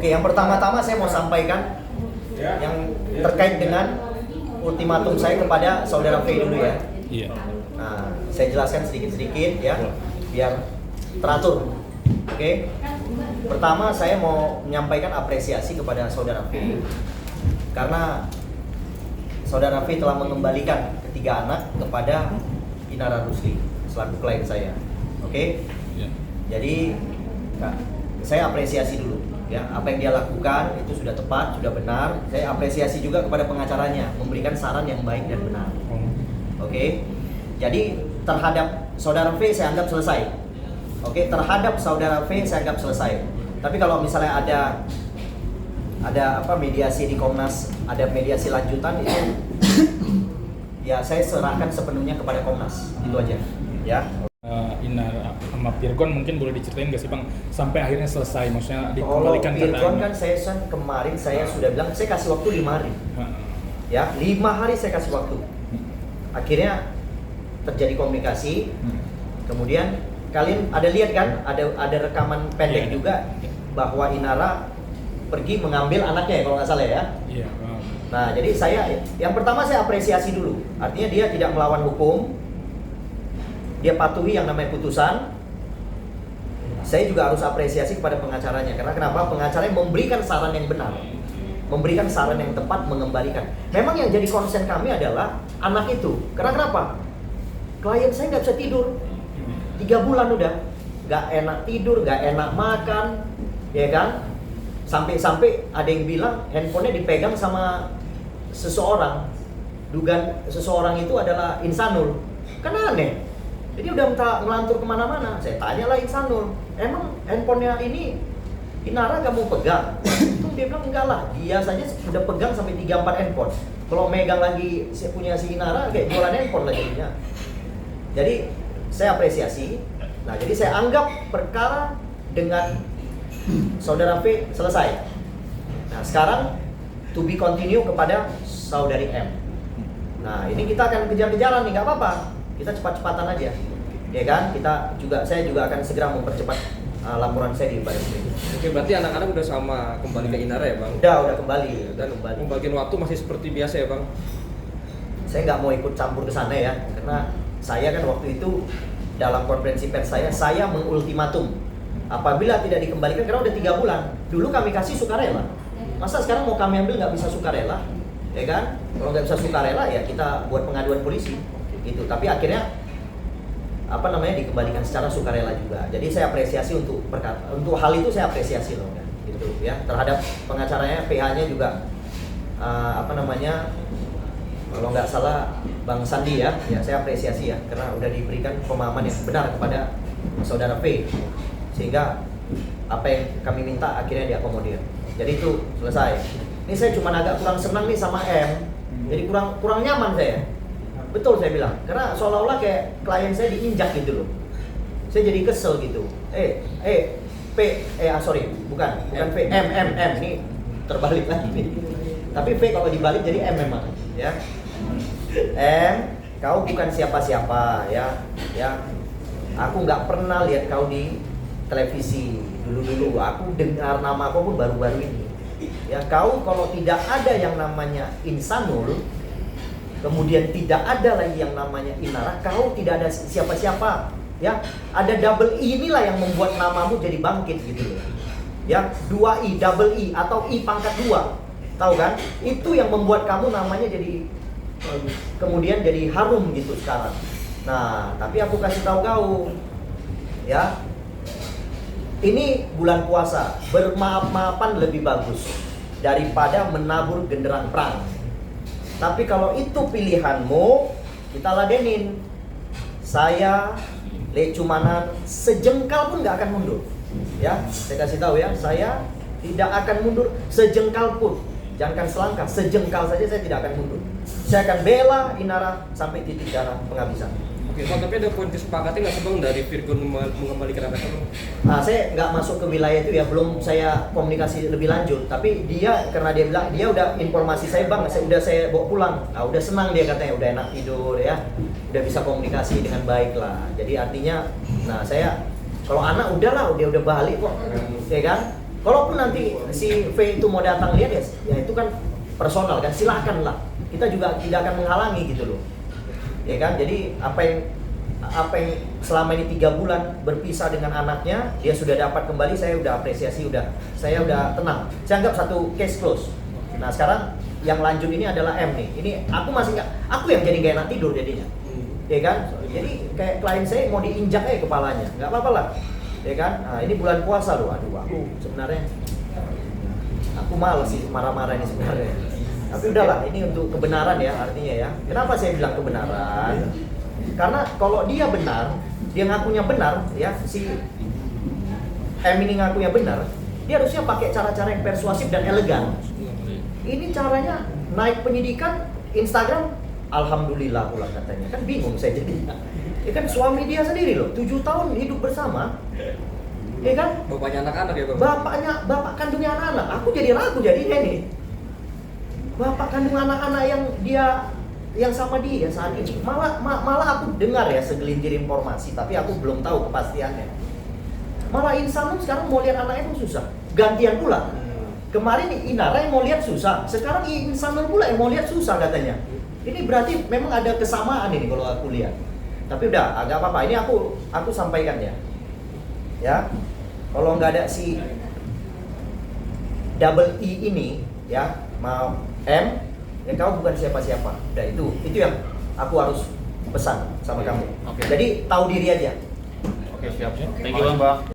Oke, yang pertama-tama saya mau sampaikan yang terkait dengan ultimatum saya kepada saudara V dulu ya. Iya. Nah, saya jelaskan sedikit-sedikit ya, biar teratur. Oke. Pertama saya mau menyampaikan apresiasi kepada saudara V karena saudara V telah mengembalikan ketiga anak kepada Inara Rusli selaku klien saya. Oke. Iya. Jadi saya apresiasi dulu ya, apa yang dia lakukan itu sudah tepat, sudah benar. Saya apresiasi juga kepada pengacaranya memberikan saran yang baik dan benar. Oke. Jadi terhadap saudara V saya anggap selesai. Oke, terhadap saudara V saya anggap selesai. Tapi kalau misalnya ada mediasi di Komnas, ada mediasi lanjutan itu ya saya serahkan sepenuhnya kepada Komnas. Itu aja. Ya. Inara sama Virgon mungkin boleh diceritain nggak sih Bang sampai akhirnya selesai, maksudnya Kalau dikembalikan Virgon kan saya kemarin saya sudah bilang saya kasih waktu 5 hari. Ya, 5 hari saya kasih waktu. Akhirnya terjadi komunikasi. Kemudian kalian ada lihat kan, ada rekaman pendek juga bahwa Inara pergi mengambil anaknya ya kalau nggak salah ya. Iya. Nah, jadi yang pertama saya apresiasi dulu. Artinya dia tidak melawan hukum. Dia patuhi yang namanya putusan. Saya juga harus apresiasi kepada pengacaranya. Karena kenapa? Pengacaranya memberikan saran yang benar. Memberikan saran yang tepat, mengembalikan. Memang yang jadi konsen kami adalah anak itu. Karena kenapa? Klien saya nggak bisa tidur. 3 bulan udah. Nggak enak tidur, nggak enak makan. Ya kan? Sampai-sampai ada yang bilang handphonenya dipegang sama seseorang. Dugaan seseorang itu adalah Insanul. Kan aneh. Jadi udah minta ngelantur kemana-mana. Saya tanyalah Insanul, emang handphonenya ini Inara nggak mau pegang? Itu dia bilang enggak lah, dia saja udah pegang sampai 3-4 handphone. Kalau megang lagi punya si Inara kayak jualan handphone lah jadinya. Jadi saya apresiasi. Nah, jadi saya anggap perkara dengan saudara V selesai. Nah, sekarang to be continue kepada saudari M. Nah, ini kita akan kejar-kejaran nih, nggak apa-apa. Kita cepat-cepatan aja, ya kan? Saya juga akan segera mempercepat laporan saya di Baris Krim. Oke, berarti anak-anak udah sama kembali ke Inara ya Bang? Udah kembali, kembali. Pembagian waktu masih seperti biasa ya Bang? Saya nggak mau ikut campur ke sana ya, karena saya kan waktu itu dalam konferensi pers saya mengultimatum apabila tidak dikembalikan, karena udah 3 bulan. Dulu kami kasih sukarela, masa sekarang mau kami ambil nggak bisa sukarela, ya kan? Kalau nggak bisa sukarela ya kita buat pengaduan polisi. Gitu. Tapi akhirnya dikembalikan secara sukarela juga. Jadi saya apresiasi untuk hal itu, saya apresiasi loh kan. Gitu ya. Terhadap pengacaranya, PH-nya juga kalau nggak salah Bang Sandi ya, saya apresiasi ya karena udah diberikan pemahaman yang benar kepada saudara P sehingga apa yang kami minta akhirnya diakomodir. Jadi itu selesai. Ini saya cuma agak kurang senang nih sama M. Jadi kurang nyaman saya. Betul saya bilang, karena seolah-olah kayak klien saya diinjak gitu loh. Saya jadi kesel gitu. Bukan V, M, ini terbalik lagi nih. Tapi V kalau dibalik jadi M memang, ya. M, kau bukan siapa-siapa, ya. Aku nggak pernah lihat kau di televisi dulu. Aku dengar nama kau pun baru-baru ini. Ya, kau kalau tidak ada yang namanya Insanul, kemudian tidak ada lagi yang namanya Inara, kau tidak ada siapa-siapa, ya. Ada double I inilah yang membuat namamu jadi bangkit gitu loh. Ya, 2I, double I atau I pangkat 2. Tahu kan? Itu yang membuat kamu namanya jadi kemudian jadi harum gitu sekarang. Nah, tapi aku kasih tahu kau, ya. Ini bulan puasa, bermaaf-maafan lebih bagus daripada menabur genderang perang. Tapi kalau itu pilihanmu, kita ladenin. Saya, Lecumanan, sejengkal pun nggak akan mundur. Ya, saya kasih tahu ya, saya tidak akan mundur sejengkal pun. Jangankan selangkah, sejengkal saja saya tidak akan mundur. Saya akan bela Inara sampai titik darah penghabisan. Oke, Bang, tapi ada poin kesepakatan nggak sih Bang dari Virgon mengembalikan anaknya Bang? Nah, saya nggak masuk ke wilayah itu ya, belum saya komunikasi lebih lanjut. Tapi dia, karena dia bilang, dia udah informasi saya Bang, saya bawa pulang. Nah, udah senang dia katanya, udah enak tidur ya, udah bisa komunikasi dengan baik lah. Jadi artinya, nah saya, kalau anak udahlah, dia udah balik kok, ya kan? Kalaupun nanti si V itu mau datang lihat ya itu kan personal kan, silakan lah. Kita juga tidak akan menghalangi gitu loh. Ya kan? Jadi apa yang selama ini 3 bulan berpisah dengan anaknya, dia sudah dapat kembali, saya udah apresiasi, saya udah tenang. Saya anggap satu case close. Nah sekarang yang lanjut ini adalah M nih. Ini aku masih aku yang jadi gak enak tidur jadinya. Ya kan? Jadi kayak klien saya mau diinjak aja kepalanya, nggak apa-apa lah. Ya kan? Nah ini bulan puasa loh, aduh aku sebenarnya aku males sih marah-marah ini sebenarnya. Tapi udahlah, ini untuk kebenaran ya artinya ya. Kenapa saya bilang kebenaran? Karena kalau dia benar, dia ngakunya benar ya, si M ini ngakunya benar, dia harusnya pakai cara-cara yang persuasif dan elegan. Ini caranya naik penyidikan Instagram, alhamdulillah pula katanya. Kan bingung saya jadi. Ya kan suami dia sendiri loh, 7 tahun hidup bersama. Ya kan? Bapaknya anak-anak ya, Bang? Bapak kandungnya anak-anak. Aku jadi ragu jadinya nih. Bapak kandung anak-anak yang sama dia saat ini. Malah aku dengar ya segelintir informasi, tapi aku belum tahu kepastiannya. Malah Insanum sekarang mau lihat anaknya pun susah. Gantian pula. Kemarin Inara yang mau lihat susah, sekarang Insanum pula yang mau lihat susah katanya. Ini berarti memang ada kesamaan ini kalau aku lihat. Tapi udah, agak apa-apa. Ini aku sampaikan ya. Ya, kalau nggak ada si double I ini, ya, mau M, ya kamu bukan siapa-siapa. Udah itu yang aku harus pesan sama kamu. Oke. Jadi tahu diri aja. Oke, siap. Thank you, Bang.